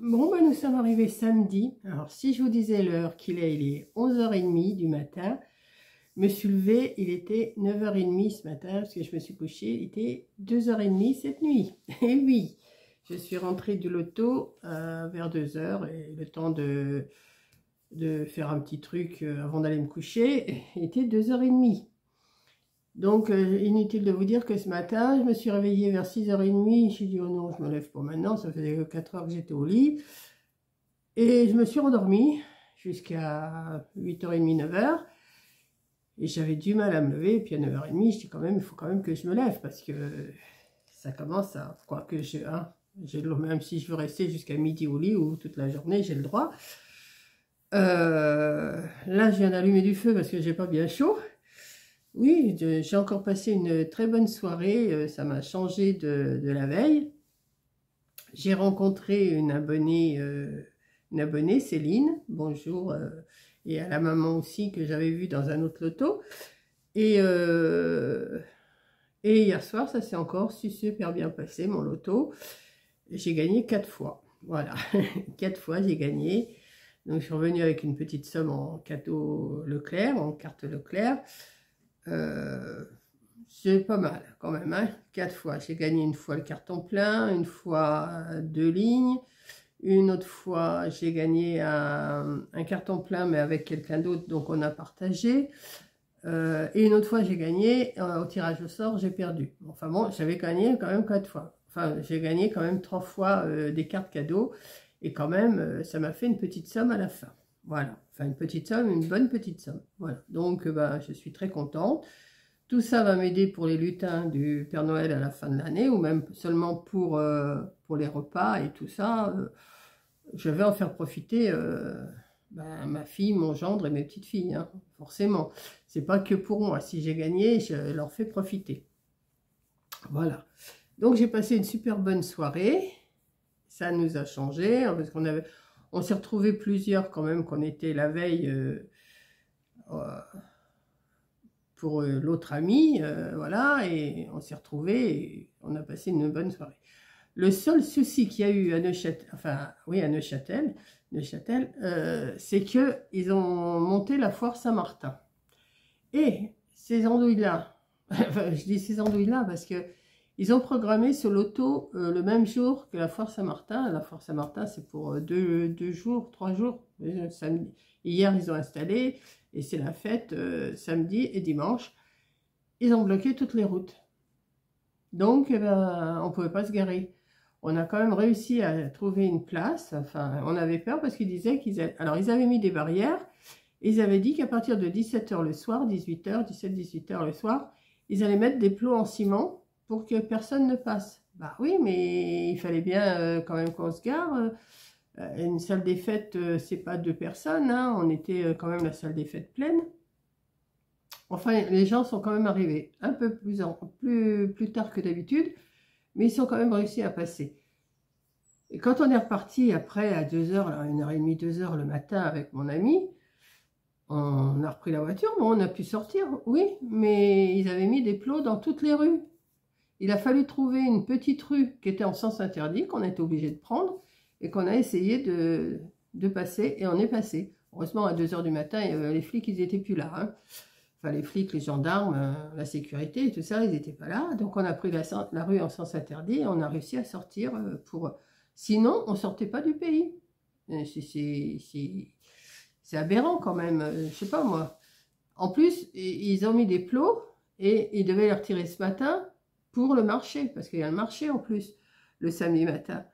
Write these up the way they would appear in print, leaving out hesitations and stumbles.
Bon, ben, nous sommes arrivés samedi. Alors, si je vous disais l'heure qu'il est, il est 11h30 du matin. Je me suis levée, il était 9h30 ce matin, parce que je me suis couchée, il était 2h30 cette nuit. Et oui, je suis rentrée du loto vers 2h, et le temps de faire un petit truc avant d'aller me coucher, il était 2h30. Donc, inutile de vous dire que ce matin, je me suis réveillée vers 6h30. J'ai dit, oh non, je me lève pas maintenant, ça faisait 4 heures que j'étais au lit. Et je me suis endormie jusqu'à 8h30, 9h. Et j'avais du mal à me lever. Et puis à 9h30, je dis quand même, il faut quand même que je me lève parce que ça commence à... Quoi que même si je veux rester jusqu'à midi au lit ou toute la journée, j'ai le droit. Là, je viens d'allumer du feu parce que j'ai pas bien chaud. Oui, j'ai encore passé une très bonne soirée, ça m'a changé de la veille. J'ai rencontré une abonnée, Céline, bonjour, et à la maman aussi que j'avais vue dans un autre loto. Et hier soir, ça s'est encore super bien passé, mon loto. J'ai gagné 4 fois, voilà, 4 fois j'ai gagné. Donc je suis revenue avec une petite somme en cadeau Leclerc, en carte Leclerc. C'est pas mal quand même, hein. 4 fois, j'ai gagné une fois le carton plein, une fois 2 lignes, une autre fois j'ai gagné un carton plein mais avec quelqu'un d'autre, donc on a partagé, et une autre fois j'ai gagné au tirage au sort, j'ai perdu. Enfin bon, j'avais gagné quand même 4 fois, enfin j'ai gagné quand même 3 fois des cartes cadeaux, et quand même ça m'a fait une petite somme à la fin, voilà, enfin une petite somme, une bonne petite somme, voilà, donc bah, je suis très contente. Tout ça va m'aider pour les lutins du Père Noël à la fin de l'année, ou même seulement pour les repas et tout ça. Je vais en faire profiter ma fille, mon gendre et mes petites filles, hein, forcément. C'est pas que pour moi. Si j'ai gagné, je leur fais profiter. Voilà. Donc j'ai passé une super bonne soirée. Ça nous a changé, hein, parce on s'est retrouvés plusieurs quand même, qu'on était la veille... pour l'autre ami, voilà, et on s'est retrouvés et on a passé une bonne soirée. Le seul souci qu'il y a eu à Neuchâtel, enfin, oui, à Neuchâtel, c'est qu'ils ont monté la foire Saint-Martin. Et ces andouilles-là, enfin, je dis ces andouilles-là parce que ils ont programmé ce loto le même jour que la foire Saint-Martin. La foire Saint-Martin, c'est pour 2 jours, 3 jours. Samedi. Hier, ils ont installé, et c'est la fête samedi et dimanche. Ils ont bloqué toutes les routes. Donc, eh ben, on ne pouvait pas se garer. On a quand même réussi à trouver une place. Enfin, on avait peur parce qu'ils disaient Alors, ils avaient mis des barrières. Et ils avaient dit qu'à partir de 17h le soir, 18h, 17-18h le soir, ils allaient mettre des plots en ciment pour que personne ne passe. Bah oui, mais il fallait bien quand même qu'on se gare. Une salle des fêtes, c'est pas 2 personnes, hein. On était quand même la salle des fêtes pleine. Enfin, les gens sont quand même arrivés un peu plus tard que d'habitude, mais ils sont quand même réussi à passer. Et quand on est reparti après à 2h, 1h30, 2h le matin avec mon ami, on a repris la voiture, bon, on a pu sortir, oui, mais ils avaient mis des plots dans toutes les rues. Il a fallu trouver une petite rue qui était en sens interdit, qu'on était obligé de prendre, et qu'on a essayé de passer, et on est passé. Heureusement, à 2h du matin, les flics, ils n'étaient plus là, hein. Enfin, les flics, les gendarmes, la sécurité et tout ça, ils n'étaient pas là. Donc, on a pris la rue en sens interdit, et on a réussi à sortir pour... Sinon, on ne sortait pas du pays. C'est aberrant quand même, je sais pas moi. En plus, ils ont mis des plots, et ils devaient les retirer ce matin pour le marché, parce qu'il y a le marché en plus, le samedi matin.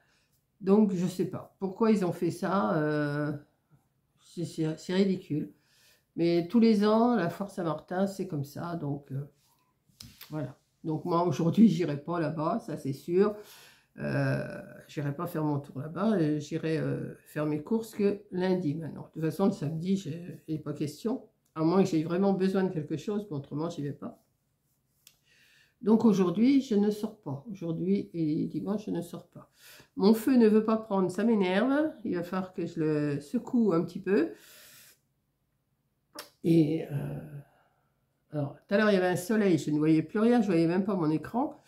Donc, je sais pas pourquoi ils ont fait ça, c'est ridicule. Mais tous les ans, la foire Saint-Martin, c'est comme ça, donc voilà. Donc moi, aujourd'hui, j'irai pas là-bas, ça c'est sûr. J'irai pas faire mon tour là-bas, j'irai faire mes courses que lundi maintenant. De toute façon, le samedi, il n'est pas question, à moins que j'ai vraiment besoin de quelque chose, mais autrement, j'y vais pas. Donc aujourd'hui, je ne sors pas. Aujourd'hui et dimanche, je ne sors pas. Mon feu ne veut pas prendre, ça m'énerve. Il va falloir que je le secoue un petit peu. Et alors, tout à l'heure, il y avait un soleil, je ne voyais plus rien, je ne voyais même pas mon écran.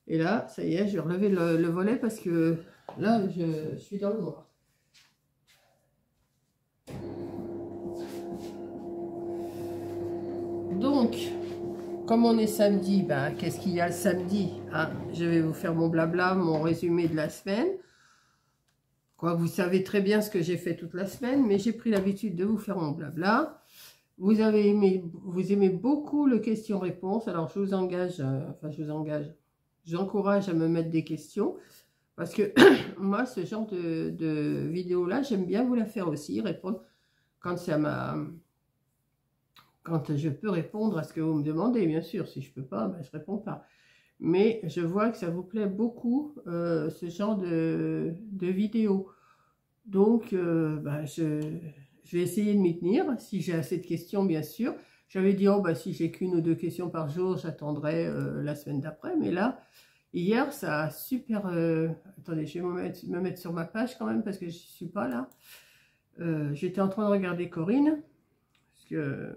Et là, ça y est, j'ai relevé le volet parce que là, je suis dans le noir. donc, comme on est samedi, ben, qu'est-ce qu'il y a le samedi, hein? Je vais vous faire mon blabla, mon résumé de la semaine. Quoi, vous savez très bien ce que j'ai fait toute la semaine, mais j'ai pris l'habitude de vous faire mon blabla. Vous aimez beaucoup le question-réponse, alors je vous engage, j'encourage à me mettre des questions, parce que moi, ce genre de vidéo-là, j'aime bien vous la faire aussi, répondre quand je peux répondre à ce que vous me demandez, bien sûr. Si je peux pas, ben, je réponds pas. Mais je vois que ça vous plaît beaucoup, ce genre de vidéo. Donc, ben, je vais essayer de m'y tenir, si j'ai assez de questions, bien sûr. J'avais dit, oh, bah, si j'ai qu'une ou deux questions par jour, j'attendrai la semaine d'après. Mais là, hier, ça a super... attendez, je vais me mettre sur ma page quand même, parce que je ne suis pas là. J'étais en train de regarder Corinne. Parce que...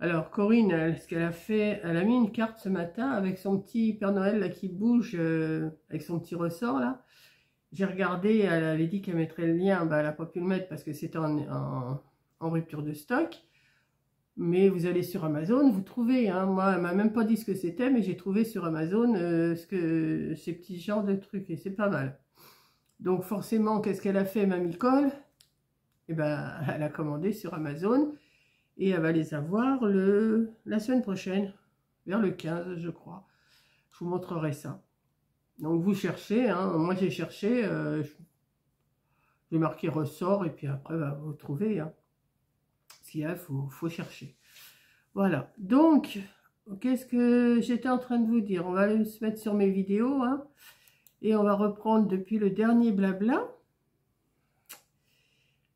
Alors, Corinne, ce qu'elle a fait, elle a mis une carte ce matin avec son petit Père Noël là, qui bouge, avec son petit ressort, là. J'ai regardé, elle avait dit qu'elle mettrait le lien, bah, elle n'a pas pu le mettre parce que c'était en rupture de stock. Mais vous allez sur Amazon, vous trouvez, hein, moi elle m'a même pas dit ce que c'était, mais j'ai trouvé sur Amazon ces petits genres de trucs, et c'est pas mal. Donc forcément, qu'est-ce qu'elle a fait, Mamie Cole? Eh ben, elle a commandé sur Amazon, et elle va les avoir la semaine prochaine, vers le 15, je crois. Je vous montrerai ça. Donc vous cherchez, hein, moi j'ai cherché, j'ai marqué ressort et puis après bah, vous trouvez. Hein. Ce qu'il y a, il faut chercher. Voilà, donc qu'est-ce que j'étais en train de vous dire? On va aller se mettre sur mes vidéos hein, et on va reprendre depuis le dernier blabla.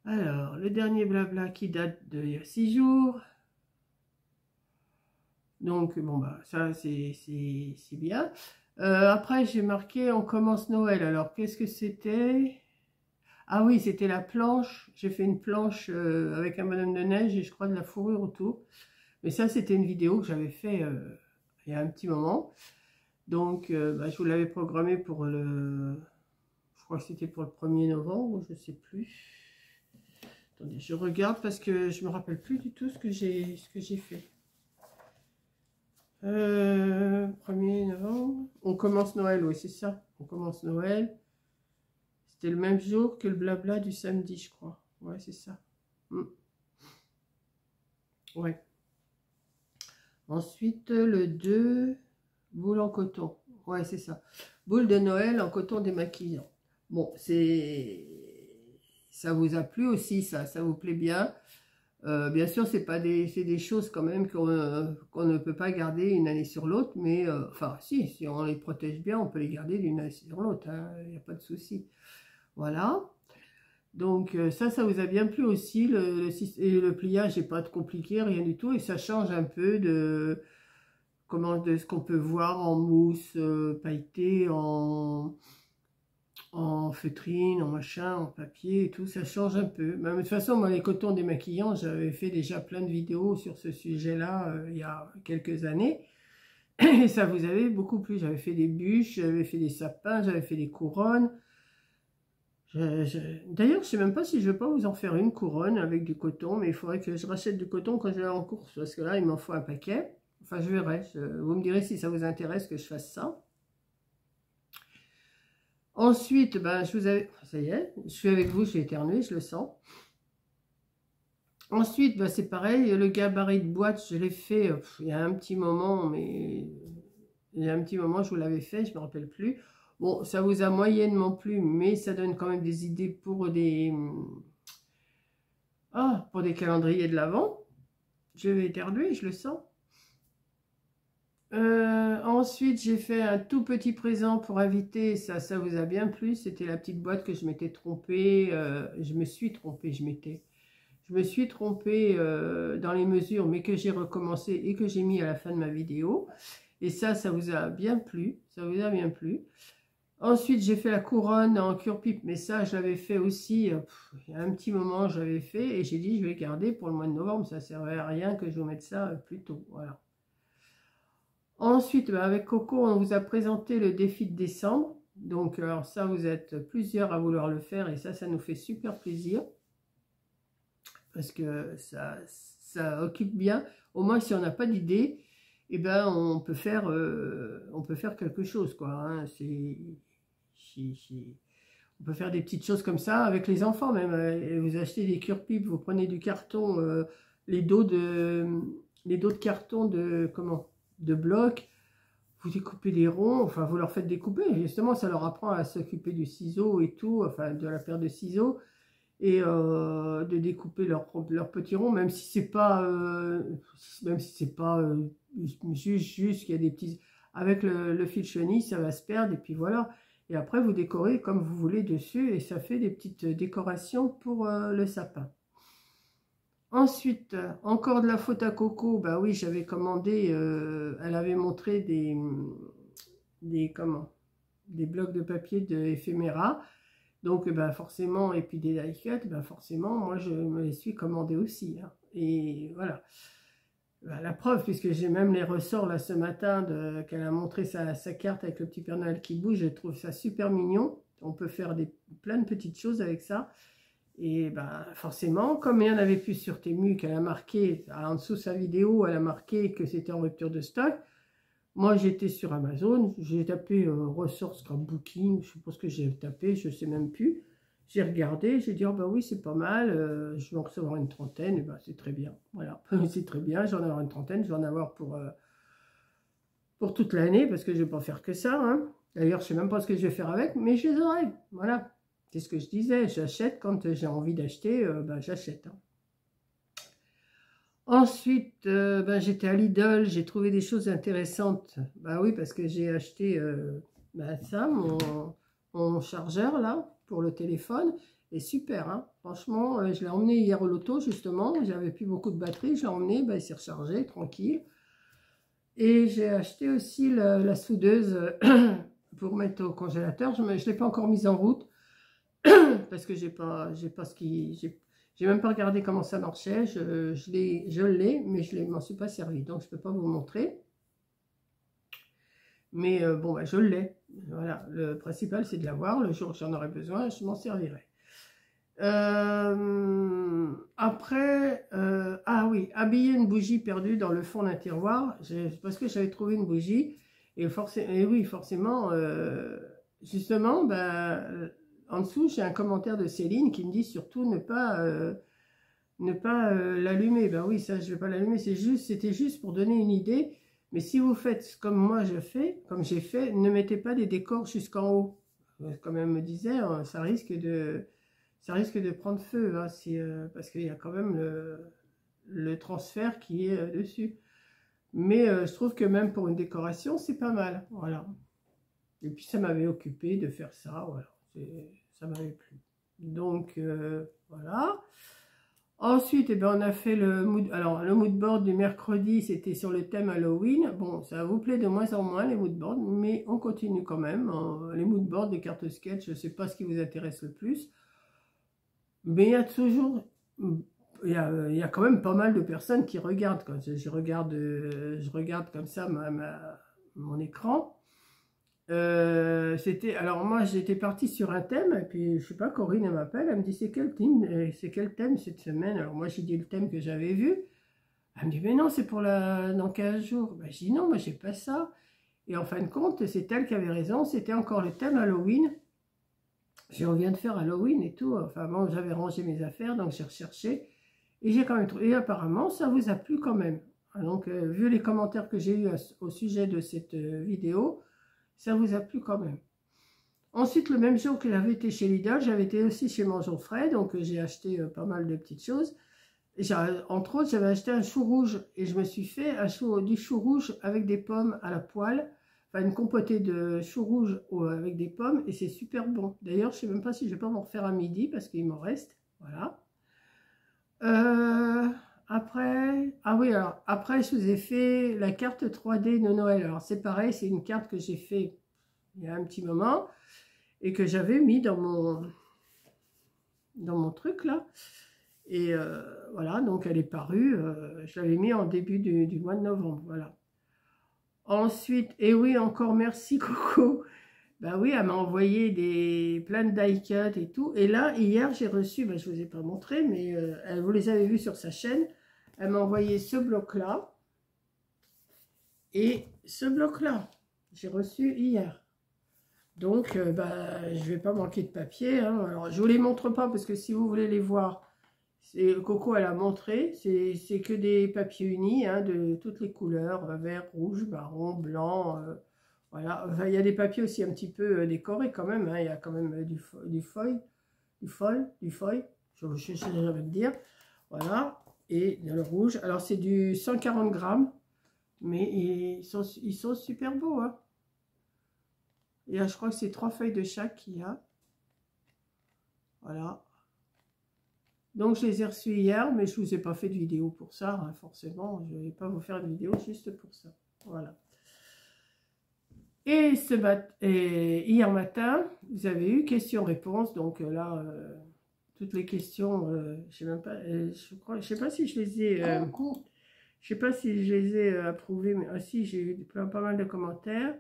Alors, le dernier blabla qui date d'il y a 6 jours. Donc bon bah ça c'est bien. Après, j'ai marqué « On commence Noël ». Alors, qu'est-ce que c'était? Ah oui, c'était la planche. J'ai fait une planche avec un bonhomme de neige et je crois de la fourrure autour. Mais ça, c'était une vidéo que j'avais fait il y a un petit moment. Donc, bah, je vous l'avais programmé pour le... Je crois que c'était pour le 1er novembre, je ne sais plus. Attendez, je regarde parce que je ne me rappelle plus du tout ce que j'ai fait. 1er novembre, on commence Noël, oui c'est ça, on commence Noël, c'était le même jour que le blabla du samedi je crois, ouais c'est ça, ouais. Ensuite le 2, boule en coton, ouais c'est ça, boule de Noël en coton démaquillant, bon ça vous a plu aussi ça vous plaît bien. Bien sûr, c'est des choses quand même qu'on ne peut pas garder une année sur l'autre, mais enfin, si on les protège bien, on peut les garder d'une année sur l'autre, hein, il n'y a pas de souci. Voilà. Donc ça vous a bien plu aussi, le pliage n'est pas compliqué, rien du tout, et ça change un peu de ce qu'on peut voir en mousse pailletée, en feutrine, en machin, en papier et tout, ça change un peu. Mais de toute façon, moi, les cotons démaquillants, j'avais fait déjà plein de vidéos sur ce sujet-là il y a quelques années. Et ça vous avait beaucoup plu. J'avais fait des bûches, j'avais fait des sapins, j'avais fait des couronnes. D'ailleurs, je ne sais même pas si je ne vais pas vous en faire une couronne avec du coton, mais il faudrait que je rachète du coton quand je vais en course, parce que là, il m'en faut un paquet. Enfin, je verrai. Vous me direz si ça vous intéresse que je fasse ça. Ensuite, ben, ça y est, je suis avec vous, j'ai éternué, je le sens. Ensuite, ben, c'est pareil, le gabarit de boîte, je l'ai fait il y a un petit moment, mais il y a un petit moment, je vous l'avais fait, je ne me rappelle plus. Bon, ça vous a moyennement plu, mais ça donne quand même des idées pour pour des calendriers de l'Avent. Je vais éternuer, je le sens. Ensuite, j'ai fait un tout petit présent pour inviter, ça vous a bien plu, c'était la petite boîte que je m'étais trompée, je me suis trompée dans les mesures, mais que j'ai recommencé et que j'ai mis à la fin de ma vidéo, et ça vous a bien plu, Ensuite, j'ai fait la couronne en cure-pipe, mais ça, je l'avais fait aussi, il y a un petit moment, je l'avais fait, et j'ai dit, je vais garder pour le mois de novembre, ça ne servait à rien que je vous mette ça plus tôt, voilà. Ensuite, avec Coco, on vous a présenté le défi de décembre. Donc, alors ça, vous êtes plusieurs à vouloir le faire et ça nous fait super plaisir. Parce que ça occupe bien. au moins si on n'a pas d'idée, eh ben on peut faire quelque chose, quoi. Hein. On peut faire des petites choses comme ça avec les enfants même. Vous achetez des cure-pipes, vous prenez du carton, les dos de carton de bloc, vous découpez des ronds, enfin vous leur faites découper. Justement, ça leur apprend à s'occuper du ciseau et tout, enfin de la paire de ciseaux, et de découper leurs petits ronds, même si c'est pas, juste qu'il y a des petits, avec le fil chenille, ça va se perdre, et puis voilà. Et après, vous décorez comme vous voulez dessus, et ça fait des petites décorations pour le sapin. Ensuite, encore de la faute à Coco. Bah oui, j'avais commandé, elle avait montré des blocs de papier de éphéméra. Donc, bah forcément, et puis des die-cut, bah forcément, moi, je me les suis commandés aussi. Hein. Et voilà. Bah, la preuve, puisque j'ai même les ressorts là ce matin qu'elle a montré sa carte avec le petit Père Noël qui bouge. Je trouve ça super mignon. On peut faire plein de petites choses avec ça. Et bah, forcément, comme il y en avait plus sur Temu, qu'elle a marqué, en dessous de sa vidéo, elle a marqué que c'était en rupture de stock. Moi, j'étais sur Amazon, j'ai tapé ressort scrapbooking, je sais pas ce que j'ai tapé, je sais même plus. J'ai regardé, j'ai dit, oh bah oui, c'est pas mal, je vais en recevoir une trentaine, et bah c'est très bien. Voilà, c'est très bien, je vais en avoir une trentaine, je vais en avoir pour toute l'année, parce que je vais pas faire que ça. Hein. D'ailleurs, je sais même pas ce que je vais faire avec, mais je les aurai. Voilà. C'est ce que je disais, j'achète quand j'ai envie d'acheter, bah, j'achète. Hein. Ensuite, ben, j'étais à Lidl, j'ai trouvé des choses intéressantes. Bah oui, parce que j'ai acheté ça, mon chargeur là, pour le téléphone. Et super, hein. Franchement, je l'ai emmené hier au loto, justement. J'avais plus beaucoup de batterie, je l'ai emmené, ben, il s'est rechargé, tranquille. Et j'ai acheté aussi la soudeuse pour mettre au congélateur. Je ne l'ai pas encore mise en route. Parce que j'ai même pas regardé comment ça marchait, je l'ai, mais je ne m'en suis pas servi, donc je ne peux pas vous montrer. Mais bon, bah, je l'ai. Voilà, le principal c'est de l'avoir, le jour où j'en aurai besoin, je m'en servirai. Après, ah oui, habiller une bougie perdue dans le fond d'un tiroir, parce que j'avais trouvé une bougie, et oui, forcément, justement, bah, en dessous, j'ai un commentaire de Céline qui me dit surtout ne pas l'allumer. Ben oui, ça, je ne vais pas l'allumer. C'était juste pour donner une idée. Mais si vous faites comme moi je fais, comme j'ai fait, ne mettez pas des décors jusqu'en haut. Comme elle me disait, ça risque de prendre feu. Hein, parce qu'il y a quand même le transfert qui est dessus. Mais je trouve que même pour une décoration, c'est pas mal. Voilà. Et puis ça m'avait occupé de faire ça. Voilà. Ça m'avait plu. Donc, voilà. Ensuite, eh ben, on a fait le mood board du mercredi, c'était sur le thème Halloween. Bon, ça vous plaît de moins en moins, les mood boards, mais on continue quand même. Hein. Les mood boards, des cartes sketch, je ne sais pas ce qui vous intéresse le plus. Mais il y a toujours... Il y a quand même pas mal de personnes qui regardent. Quand je regarde comme ça mon écran. Alors moi j'étais partie sur un thème et puis je sais pas, Corinne elle m'appelle, elle me dit c'est quel thème cette semaine. Alors moi j'ai dit le thème que j'avais vu, elle me dit mais non c'est pour dans 15 jours. Ben, je dis non, moi j'ai pas ça. Et en fin de compte c'est elle qui avait raison, c'était encore le thème Halloween. On vient de faire Halloween et tout, enfin bon j'avais rangé mes affaires donc j'ai recherché et j'ai quand même trouvé, et apparemment ça vous a plu quand même. Donc vu les commentaires que j'ai eu au sujet de cette vidéo, ça vous a plu quand même. Ensuite, le même jour que j'avais été chez Lidl, j'avais été aussi chez Mangeons Frais, donc j'ai acheté pas mal de petites choses. Entre autres, j'avais acheté un chou rouge et je me suis fait du chou rouge avec des pommes à la poêle, enfin une compotée de chou rouge avec des pommes et c'est super bon. D'ailleurs, je ne sais même pas si je vais pas m'en refaire à midi parce qu'il m'en reste. Voilà. Après, ah oui, alors après je vous ai fait la carte 3D de Noël. Alors c'est pareil, c'est une carte que j'ai fait il y a un petit moment et que j'avais mis dans mon truc là. Et voilà, donc elle est parue, je l'avais mis en début du mois de novembre, voilà. Ensuite, et oui, encore merci Coco. Bah oui, elle m'a envoyé plein de die-cut et tout. Et là, hier, j'ai reçu, bah, je ne vous ai pas montré, mais vous les avez vus sur sa chaîne. Elle m'a envoyé ce bloc-là et ce bloc-là. J'ai reçu hier. Donc, je ne vais pas manquer de papier. Hein. Alors, je ne vous les montre pas parce que si vous voulez les voir, Coco, elle a montré. C'est que des papiers unis hein, de toutes les couleurs. Vert, rouge, marron, blanc. Voilà. Enfin, il y a des papiers aussi un petit peu décorés quand même. Hein. Il y a quand même du foil. Du foil. Je ne sais jamais le dire. Voilà. Et dans le rouge. Alors, c'est du 140 grammes. Mais ils sont super beaux. Hein. Et là, je crois que c'est 3 feuilles de chaque qu'il y a. Voilà. Donc, je les ai reçus hier, mais je ne vous ai pas fait de vidéo pour ça, hein, forcément. Je ne vais pas vous faire une vidéo juste pour ça. Voilà. Et hier matin, vous avez eu questions-réponses. Donc là, toutes les questions, je ne sais pas si je les ai... je sais pas si je les ai approuvées, mais si, j'ai eu pas mal de commentaires.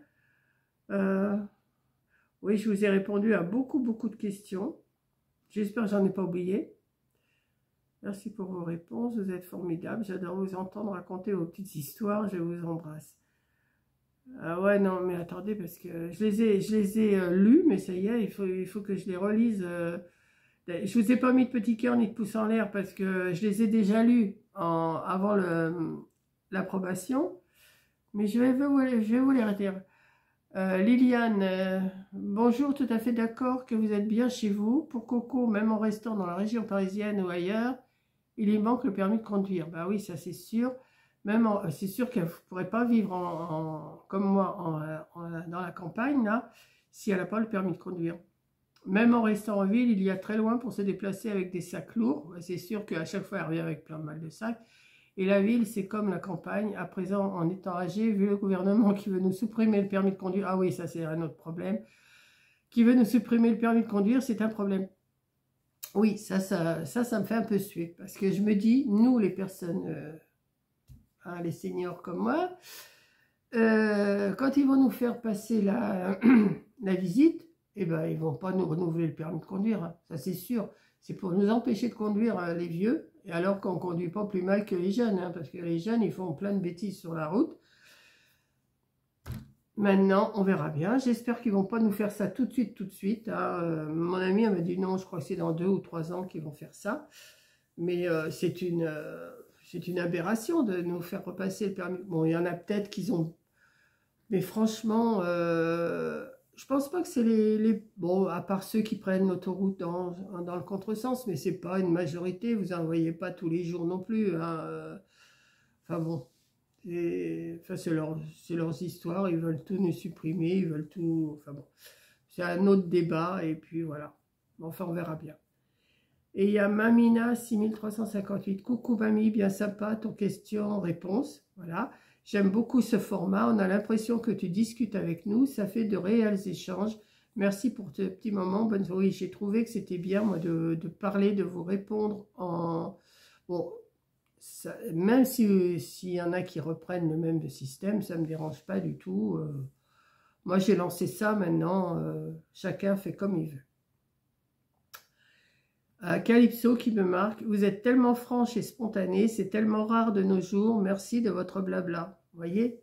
Oui, je vous ai répondu à beaucoup de questions. J'espère que j'en ai pas oublié. Merci pour vos réponses, vous êtes formidables. J'adore vous entendre raconter vos petites histoires. Je vous embrasse. Ah ouais, non, mais attendez, parce que je les ai lus, mais ça y est, il faut que je les relise. Je vous ai pas mis de petits cœurs ni de pouces en l'air, parce que je les ai déjà lus avant l'approbation. Mais je vais vous les redire. Liliane, bonjour, tout à fait d'accord que vous êtes bien chez vous. Pour Coco, même en restant dans la région parisienne ou ailleurs, il lui manque le permis de conduire. Bah oui, ça c'est sûr. Même c'est sûr qu'elle ne pourrait pas vivre comme moi dans la campagne, là, si elle n'a pas le permis de conduire. Même en restant en ville, il y a très loin pour se déplacer avec des sacs lourds. C'est sûr qu'à chaque fois, elle revient avec plein de mal de sacs. Et la ville, c'est comme la campagne. À présent, en étant âgé, vu le gouvernement qui veut nous supprimer le permis de conduire, ah oui, ça c'est un autre problème, qui veut nous supprimer le permis de conduire, c'est un problème. Oui, ça me fait un peu suer. Parce que je me dis, nous, les personnes, les seniors comme moi, quand ils vont nous faire passer la visite, eh ben, ils ne vont pas nous renouveler le permis de conduire. Hein. Ça, c'est sûr. C'est pour nous empêcher de conduire les vieux, et alors qu'on ne conduit pas plus mal que les jeunes, hein, parce que les jeunes, ils font plein de bêtises sur la route. Maintenant, on verra bien. J'espère qu'ils ne vont pas nous faire ça tout de suite. Hein. Mon ami m'a dit non, je crois que c'est dans 2 ou 3 ans qu'ils vont faire ça. Mais c'est une aberration de nous faire repasser le permis. Bon, il y en a peut-être qui ont... Mais franchement, je pense pas que c'est bon, à part ceux qui prennent l'autoroute dans le contresens, mais c'est pas une majorité. Vous n'en voyez pas tous les jours non plus. Hein. Enfin bon... Enfin, c'est leurs histoires, ils veulent tout nous supprimer, ils veulent tout... Enfin bon, c'est un autre débat, et puis voilà. Enfin, on verra bien. Et il y a Mamina 6358. Coucou Mamie, bien sympa, ton question-réponse. Voilà. J'aime beaucoup ce format, on a l'impression que tu discutes avec nous, ça fait de réels échanges. Merci pour ce petit moment. Bonne soirée. Oui, j'ai trouvé que c'était bien, moi, de parler, de vous répondre en... Bon, ça, même s'il y en a qui reprennent le même système, ça ne me dérange pas du tout. Moi, j'ai lancé ça maintenant. Chacun fait comme il veut. Calypso qui me marque. Vous êtes tellement franche et spontanée. C'est tellement rare de nos jours. Merci de votre blabla. Vous voyez,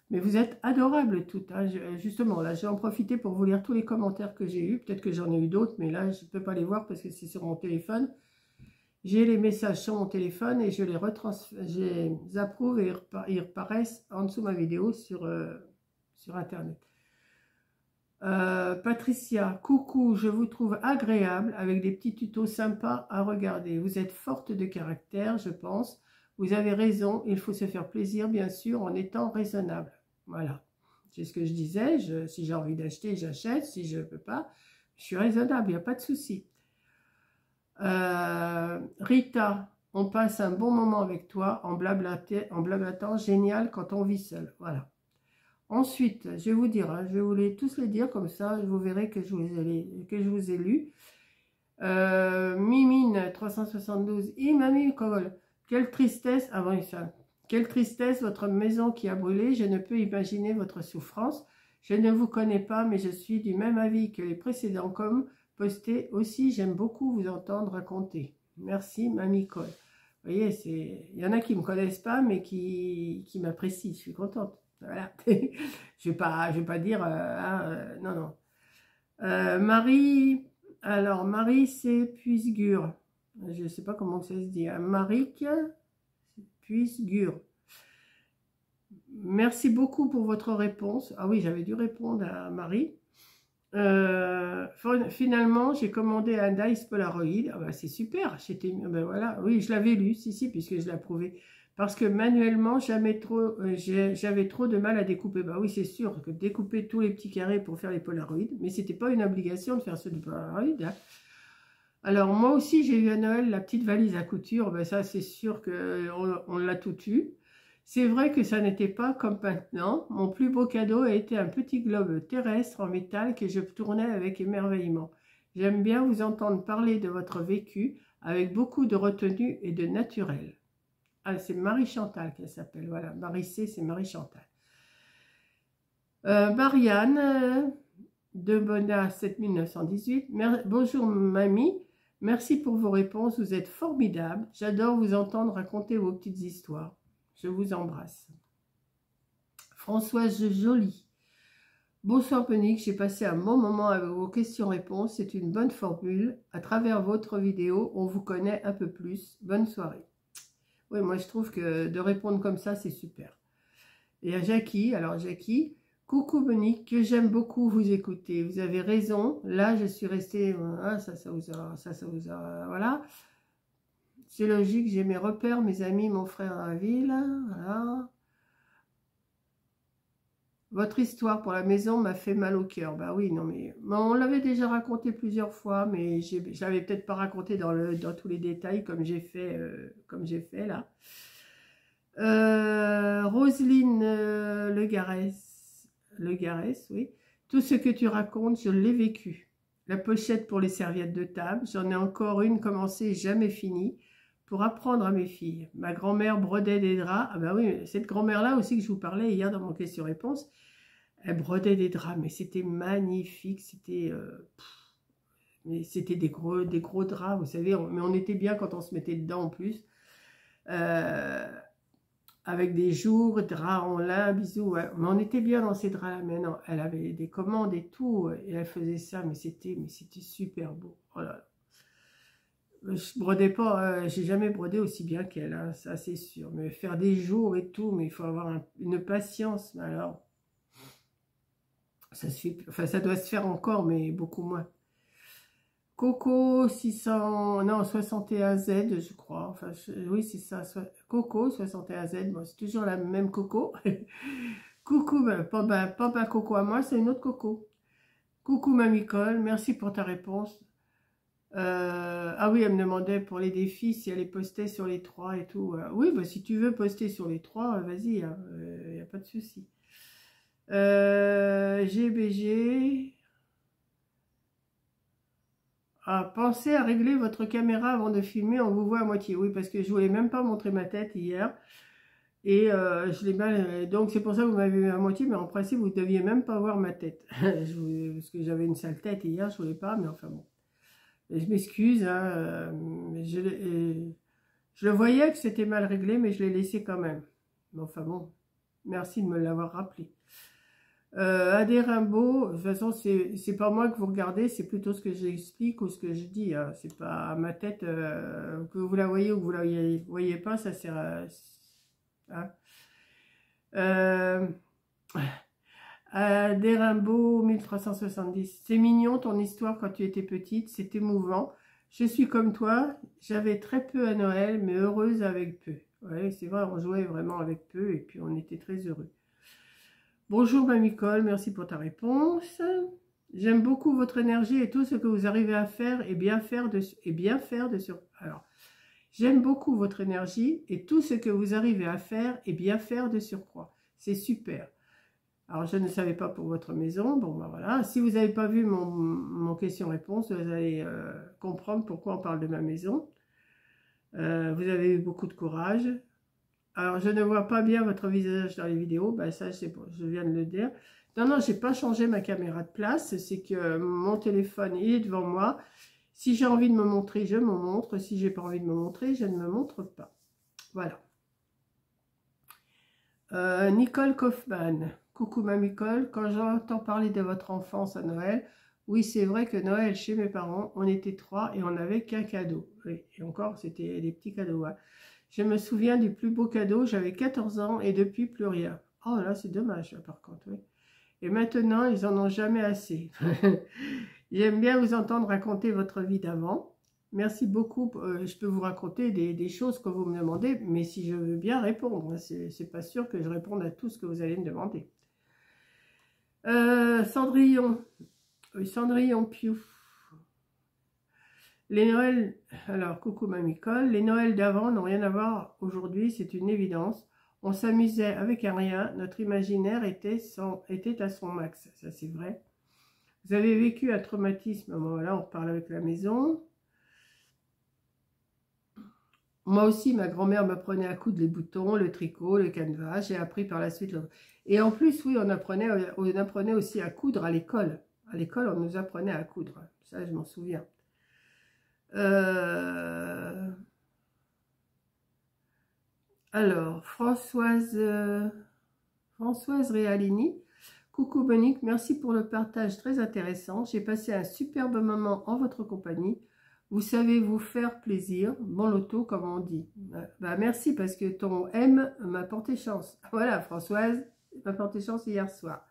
mais vous êtes adorables toutes. Hein. Justement, là, je vais en profiter pour vous lire tous les commentaires que j'ai eus. Peut-être que j'en ai eu d'autres, mais là, je ne peux pas les voir parce que c'est sur mon téléphone. J'ai les messages sur mon téléphone et je les approuve et ils reparaissent en dessous de ma vidéo sur Internet. Patricia, coucou, je vous trouve agréable avec des petits tutos sympas à regarder. Vous êtes forte de caractère, je pense. Vous avez raison, il faut se faire plaisir, bien sûr, en étant raisonnable. Voilà, c'est ce que je disais. Si j'ai envie d'acheter, j'achète. Si je ne peux pas, je suis raisonnable, il n'y a pas de souci. Rita, on passe un bon moment avec toi en blablatant, génial quand on vit seul. Voilà. Ensuite, je vais vous dire, hein, je vais vous tous les dire comme ça, vous verrez que je vous ai lus. Mimine 372, mamie, quelle tristesse, avant ça, quelle tristesse, votre maison qui a brûlé, je ne peux imaginer votre souffrance. Je ne vous connais pas, mais je suis du même avis que les précédents, comme posté aussi, j'aime beaucoup vous entendre raconter. Merci, Mamie Cole. Vous voyez, il y en a qui ne me connaissent pas, mais qui m'apprécient. Je suis contente. Voilà. Je vais pas dire, non, non. Marie, alors, Marie, c'est Puisgure. Je ne sais pas comment ça se dit. Hein. Maric, Puisgure. Merci beaucoup pour votre réponse. Ah oui, j'avais dû répondre à Marie. Finalement, j'ai commandé un Dice Polaroid. Ah bah, c'est super. Ben voilà. Oui, je l'avais lu, si, puisque je l'ai approuvé. Parce que manuellement, j'avais trop de mal à découper. Bah oui, c'est sûr que découper tous les petits carrés pour faire les Polaroids, mais c'était pas une obligation de faire ceux de Polaroid. Hein. Alors moi aussi, j'ai eu à Noël la petite valise à couture. Ben ça, c'est sûr qu'on l'a tout eu. C'est vrai que ça n'était pas comme maintenant. Mon plus beau cadeau a été un petit globe terrestre en métal que je tournais avec émerveillement. J'aime bien vous entendre parler de votre vécu avec beaucoup de retenue et de naturel. Ah, c'est Marie-Chantal qu'elle s'appelle. Voilà, Marie-C, c'est Marie-Chantal. Marianne de Bonnat 7918. Bonjour mamie. Merci pour vos réponses. Vous êtes formidables. J'adore vous entendre raconter vos petites histoires. Je vous embrasse. Françoise Joly. Bonsoir Penique, j'ai passé un bon moment avec vos questions-réponses. C'est une bonne formule. À travers votre vidéo, on vous connaît un peu plus. Bonne soirée. Oui, moi je trouve que de répondre comme ça, c'est super. Et à Jackie, alors Jackie, coucou Monique, que j'aime beaucoup vous écouter. Vous avez raison. Là, je suis restée, ça vous a, voilà. C'est logique, j'ai mes repères, mes amis, mon frère à la ville, voilà. Votre histoire pour la maison m'a fait mal au cœur. Bah oui, non mais on l'avait déjà raconté plusieurs fois, mais je l'avais peut-être pas raconté dans tous les détails comme j'ai fait là. Roselyne Le Garès, oui. Tout ce que tu racontes, je l'ai vécu. La pochette pour les serviettes de table, j'en ai encore une commencée, jamais finie, pour apprendre à mes filles. Ma grand-mère brodait des draps. Ah ben oui, cette grand-mère-là aussi que je vous parlais hier dans mon question-réponse, elle brodait des draps, mais c'était magnifique, c'était des gros draps, vous savez, mais on était bien quand on se mettait dedans en plus. Avec des jours, draps en lin, bisous, ouais. Mais on était bien dans ces draps-là, mais non, elle avait des commandes et tout, et elle faisait ça, mais c'était super beau, oh là là. Je brodais pas, j'ai jamais brodé aussi bien qu'elle, hein, ça c'est sûr, mais faire des jours et tout, mais il faut avoir une patience, alors, ça se fait, enfin ça doit se faire encore, mais beaucoup moins. Coco 600, non 61Z je crois, enfin oui c'est ça, Coco 61Z, bon, c'est toujours la même Coco. Coucou, pas ma Coco à moi, c'est une autre Coco. Coucou Mamie Cole, merci pour ta réponse. Ah oui, elle me demandait pour les défis si elle les postait sur les 3 et tout. Oui, bah, si tu veux poster sur les 3, vas-y, hein, y a pas de souci. GBG. Ah, pensez à régler votre caméra avant de filmer, on vous voit à moitié. Oui, parce que je voulais même pas montrer ma tête hier. Et je l'ai mal. Donc c'est pour ça que vous m'avez vu à moitié, mais en principe, vous ne deviez même pas voir ma tête. Parce que j'avais une sale tête hier, je voulais pas, mais enfin bon. Je m'excuse, hein, je le voyais que c'était mal réglé, mais je l'ai laissé quand même. Mais enfin bon, merci de me l'avoir rappelé. Adé Rimbaud, de toute façon, c'est pas moi que vous regardez, c'est plutôt ce que j'explique ou ce que je dis. Hein. C'est pas ma tête, que vous la voyez ou que vous la voyez pas, ça sert à... Hein. Adé Rimbaud, 1370. C'est mignon ton histoire quand tu étais petite, c'est émouvant. Je suis comme toi, j'avais très peu à Noël, mais heureuse avec peu. Ouais, c'est vrai, on jouait vraiment avec peu et puis on était très heureux. Bonjour Mamie Cole, merci pour ta réponse. J'aime beaucoup votre énergie et tout ce que vous arrivez à faire et bien faire de sur. Alors, j'aime beaucoup votre énergie et tout ce que vous arrivez à faire et bien faire de surcroît. C'est super. Alors, je ne savais pas pour votre maison. Bon, ben voilà. Si vous n'avez pas vu mon question-réponse, vous allez comprendre pourquoi on parle de ma maison. Vous avez eu beaucoup de courage. Alors, je ne vois pas bien votre visage dans les vidéos. Ben, ça, je viens de le dire. Non, non, je n'ai pas changé ma caméra de place. C'est que mon téléphone, il est devant moi. Si j'ai envie de me montrer, je me montre. Si j'ai pas envie de me montrer, je ne me montre pas. Voilà. Nicole Kaufmann. Coucou ma Nicole, quand j'entends parler de votre enfance à Noël, oui c'est vrai que Noël chez mes parents, on était 3 et on n'avait qu'un cadeau. Oui, et encore c'était des petits cadeaux. Hein. Je me souviens du plus beau cadeau, j'avais 14 ans et depuis plus rien. Oh là c'est dommage là, par contre. Oui. Et maintenant ils en ont jamais assez. J'aime bien vous entendre raconter votre vie d'avant. Merci beaucoup. Je peux vous raconter des choses que vous me demandez, mais si je veux bien répondre, c'est pas sûr que je réponde à tout ce que vous allez me demander. Cendrillon. Oui, Cendrillon Piou. Les Noëls, alors coucou ma Nicole, les Noëls d'avant n'ont rien à voir aujourd'hui, c'est une évidence. On s'amusait avec un rien, notre imaginaire était à son max, ça c'est vrai. Vous avez vécu un traumatisme, voilà, on reparle avec la maison. Moi aussi, ma grand-mère m'apprenait à coudre les boutons, le tricot, le canevas. J'ai appris par la suite. Et en plus, oui, on apprenait aussi à coudre à l'école. À l'école, on nous apprenait à coudre. Ça, je m'en souviens. Alors, Françoise Realini. Coucou Monique, merci pour le partage très intéressant. J'ai passé un superbe moment en votre compagnie. Vous savez vous faire plaisir, bon loto comme on dit. Bah, merci parce que ton M m'a porté chance. Voilà Françoise, m'a porté chance hier soir.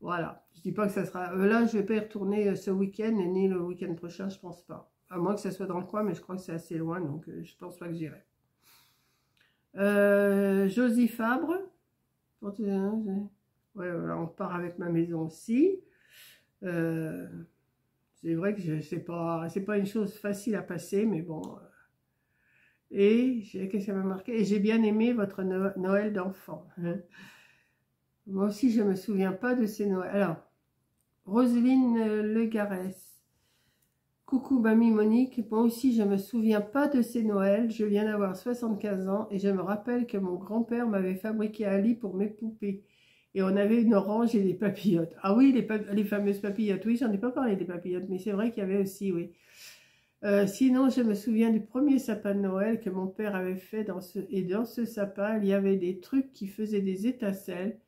Voilà, je dis pas que ça sera... là je vais pas y retourner ce week-end ni le week-end prochain, je pense pas. À moins que ça soit dans le coin, mais je crois que c'est assez loin, donc je pense pas que j'irai. Josie Fabre. Ouais, voilà, on part avec ma maison aussi. C'est vrai que c'est pas une chose facile à passer, mais bon. Et qu'est-ce que ça m'a marqué? Et j'ai bien aimé votre Noël d'enfant. Moi aussi, je me souviens pas de ces Noëls. Alors, Roselyne Legarès. Coucou mamie Monique. Moi aussi, je me souviens pas de ces Noëls. Je viens d'avoir 75 ans et je me rappelle que mon grand-père m'avait fabriqué un lit pour mes poupées. Et on avait une orange et des papillotes. Ah oui, les fameuses papillotes. Oui, j'en ai pas parlé des papillotes, mais c'est vrai qu'il y avait aussi, oui. Sinon, je me souviens du premier sapin de Noël que mon père avait fait. Et dans ce sapin, il y avait des trucs qui faisaient des étincelles.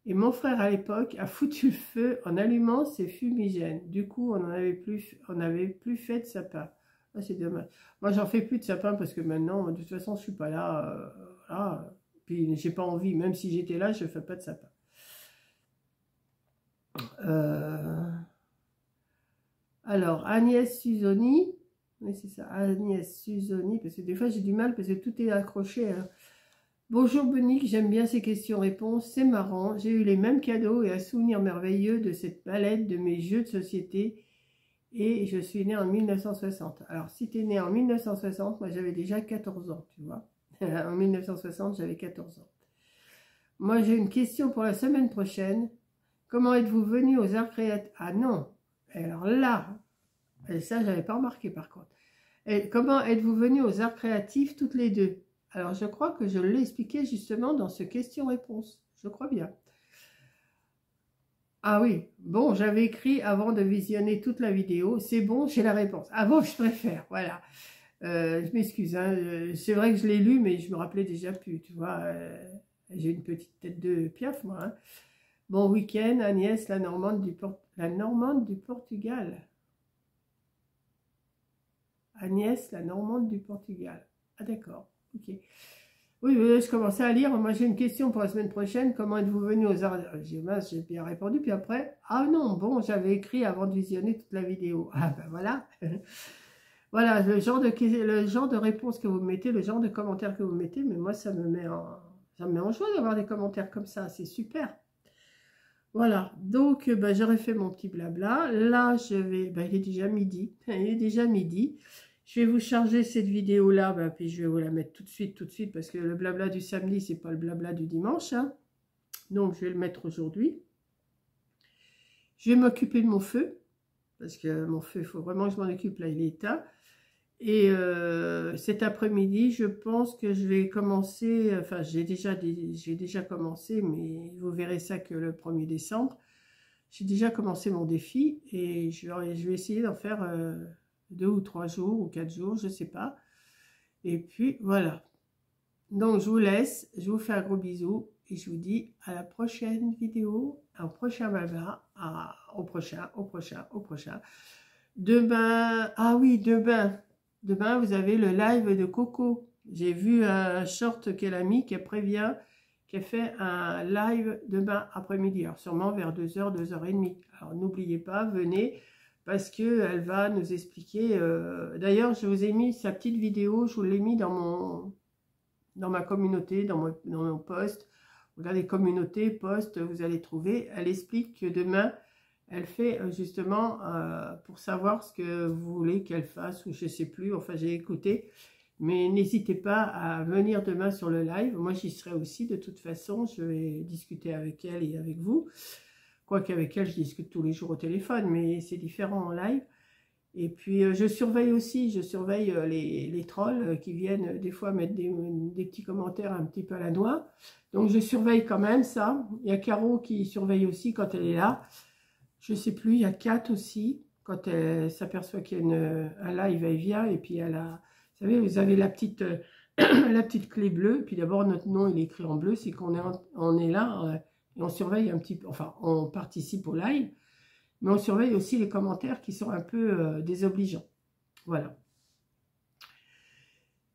Et mon frère, à l'époque, a foutu le feu en allumant ses fumigènes. Du coup, on n'avait plus fait de sapin. Ah, c'est dommage. Moi, j'en fais plus de sapin parce que maintenant, de toute façon, je suis pas là. Voilà. Puis j'ai pas envie, même si j'étais là, je ne fais pas de sapin. Alors, Agnès Suzoni, oui c'est ça, Agnès Suzoni, parce que des fois j'ai du mal parce que tout est accroché. Hein. Bonjour Bonique, j'aime bien ces questions-réponses, c'est marrant, j'ai eu les mêmes cadeaux et un souvenir merveilleux de cette palette de mes jeux de société et je suis née en 1960. Alors, si tu es née en 1960, moi j'avais déjà 14 ans, tu vois. En 1960, j'avais 14 ans. Moi, j'ai une question pour la semaine prochaine. Comment êtes-vous venu aux arts créatifs? Ah non, alors là, ça, j'avais pas remarqué par contre. Et comment êtes-vous venu aux arts créatifs toutes les deux? Alors, je crois que je l'ai expliqué justement dans ce question-réponse. Je crois bien. Ah oui, bon, j'avais écrit avant de visionner toute la vidéo. C'est bon, j'ai la réponse. Ah bon, je préfère, voilà. Je m'excuse, hein, c'est vrai que je l'ai lu, mais je me rappelais déjà plus, tu vois. J'ai une petite tête de piaf, moi. Hein. Bon week-end, Agnès, la Normande du Portugal. Agnès, la Normande du Portugal. Ah d'accord, ok. Oui, je commençais à lire. Moi, j'ai une question pour la semaine prochaine. Comment êtes-vous venu aux arts? J'ai bien répondu. Puis après, ah non, bon, j'avais écrit avant de visionner toute la vidéo. Ah ben voilà. Voilà, le genre de réponse que vous mettez, le genre de commentaires que vous mettez. Mais moi, ça me met en joie d'avoir des commentaires comme ça. C'est super. Voilà, donc j'aurais fait mon petit blabla. Là, je vais, il est déjà midi. Il est déjà midi. Je vais vous charger cette vidéo-là, puis je vais vous la mettre tout de suite, parce que le blabla du samedi, c'est pas le blabla du dimanche. Hein. Donc, je vais le mettre aujourd'hui. Je vais m'occuper de mon feu, parce que mon feu, il faut vraiment que je m'en occupe. Là, il est éteint. Et cet après-midi, je pense que je vais commencer, enfin, j'ai déjà commencé, mais vous verrez ça que le 1er décembre. J'ai déjà commencé mon défi et je vais essayer d'en faire 2 ou 3 jours ou 4 jours, je sais pas. Et puis voilà. Donc, je vous laisse. Je vous fais un gros bisou. Et je vous dis à la prochaine vidéo. Au prochain blabla. Au prochain. Demain. Ah oui, demain. Demain, vous avez le live de Coco. J'ai vu un short qu'elle a mis qui prévient qu'elle fait un live demain après-midi. Alors, sûrement vers 2h, 2h30. Alors, n'oubliez pas, venez. Parce qu'elle va nous expliquer. D'ailleurs, je vous ai mis sa petite vidéo. Je vous l'ai mis dans ma communauté, dans mon post. Regardez communauté, post, vous allez trouver. Elle explique que demain, elle fait justement pour savoir ce que vous voulez qu'elle fasse, ou je ne sais plus, enfin j'ai écouté. Mais n'hésitez pas à venir demain sur le live. Moi, j'y serai aussi de toute façon. Je vais discuter avec elle et avec vous. Quoique avec elle, je discute tous les jours au téléphone, mais c'est différent en live. Et puis, je surveille aussi, les trolls qui viennent des fois mettre des petits commentaires un petit peu à la noix. Donc, je surveille quand même ça. Il y a Caro qui surveille aussi quand elle est là. Je ne sais plus, il y a Kat aussi. Quand elle s'aperçoit qu'il y a un live, elle vient. Et puis, elle a, vous savez, vous avez la petite, la petite clé bleue. Puis d'abord, notre nom, il est écrit en bleu. C'est qu'on est là et on surveille un petit peu, enfin, on participe au live. Mais on surveille aussi les commentaires qui sont un peu désobligeants. Voilà.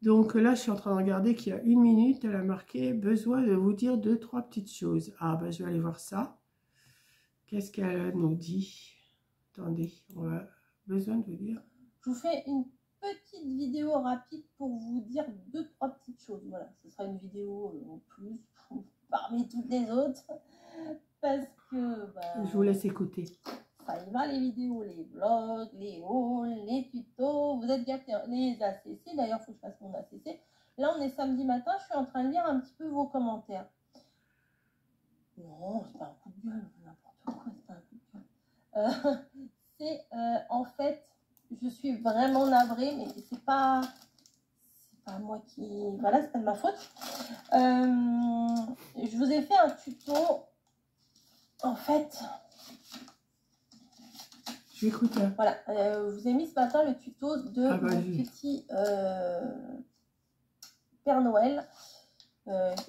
Donc là, je suis en train de regarder qu'il y a 1 minute. Elle a marqué « Besoin de vous dire 2-3 petites choses ». Ah, ben, je vais aller voir ça. Qu'est-ce qu'elle nous dit? Attendez, on a besoin de vous dire. Je vous fais une petite vidéo rapide pour vous dire 2-3 petites choses. Voilà, ce sera une vidéo en plus parmi toutes les autres. Parce que... Bah, je vous laisse écouter. Ça y va, les vidéos, les vlogs, les hauls, les tutos. Vous êtes gâtés, les ACC. D'ailleurs, il faut que je fasse mon ACC. Là, on est samedi matin. Je suis en train de lire un petit peu vos commentaires. Non, c'est pas un coup de gueule. N'importe quoi, c'est pas un coup de gueule. C'est en fait, je suis vraiment navrée, mais c'est pas moi qui... Voilà, c'est pas de ma faute. Je vous ai fait un tuto. En fait... J'écoute. Voilà, je vous ai mis ce matin le tuto de mon petit Père Noël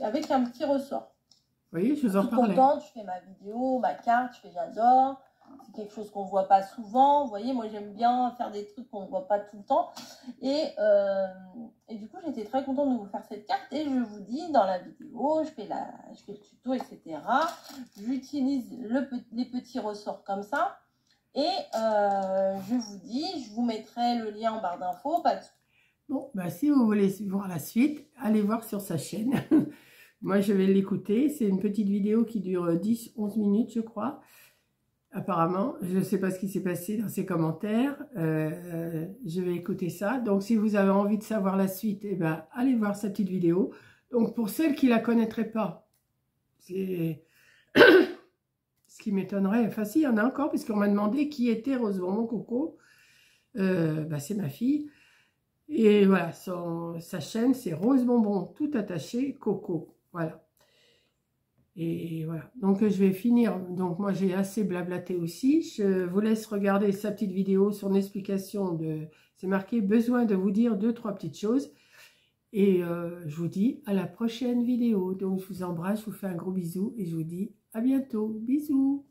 avec un petit ressort. Oui, je vous en parlais. Contente, je fais ma vidéo, ma carte, je fais j'adore. C'est quelque chose qu'on ne voit pas souvent. Vous voyez, moi j'aime bien faire des trucs qu'on ne voit pas tout le temps. Et du coup, j'étais très contente de vous faire cette carte. Et je vous dis dans la vidéo, je fais le tuto, etc. J'utilise les petits ressorts comme ça. Et je vous dis, je vous mettrai le lien en barre d'infos. Bon, bah, si vous voulez voir la suite, allez voir sur sa chaîne. Moi, je vais l'écouter. C'est une petite vidéo qui dure 10-11 minutes, je crois. Apparemment, je ne sais pas ce qui s'est passé dans ses commentaires. Je vais écouter ça. Donc, si vous avez envie de savoir la suite, eh ben, allez voir sa petite vidéo. Donc, pour celles qui ne la connaîtraient pas, c'est... Ce qui m'étonnerait, enfin si, il y en a encore, puisqu'on m'a demandé qui était Rose Bonbon Coco. Bah, c'est ma fille. Et voilà, sa chaîne, c'est Rose Bonbon, tout attaché, Coco. Voilà. Et voilà. Donc, je vais finir. Donc, moi, j'ai assez blablaté aussi. Je vous laisse regarder sa petite vidéo, son explication de... C'est marqué « Besoin de vous dire 2-3 petites choses ». Et je vous dis à la prochaine vidéo. Donc, je vous embrasse, je vous fais un gros bisou et je vous dis à bientôt. Bisous.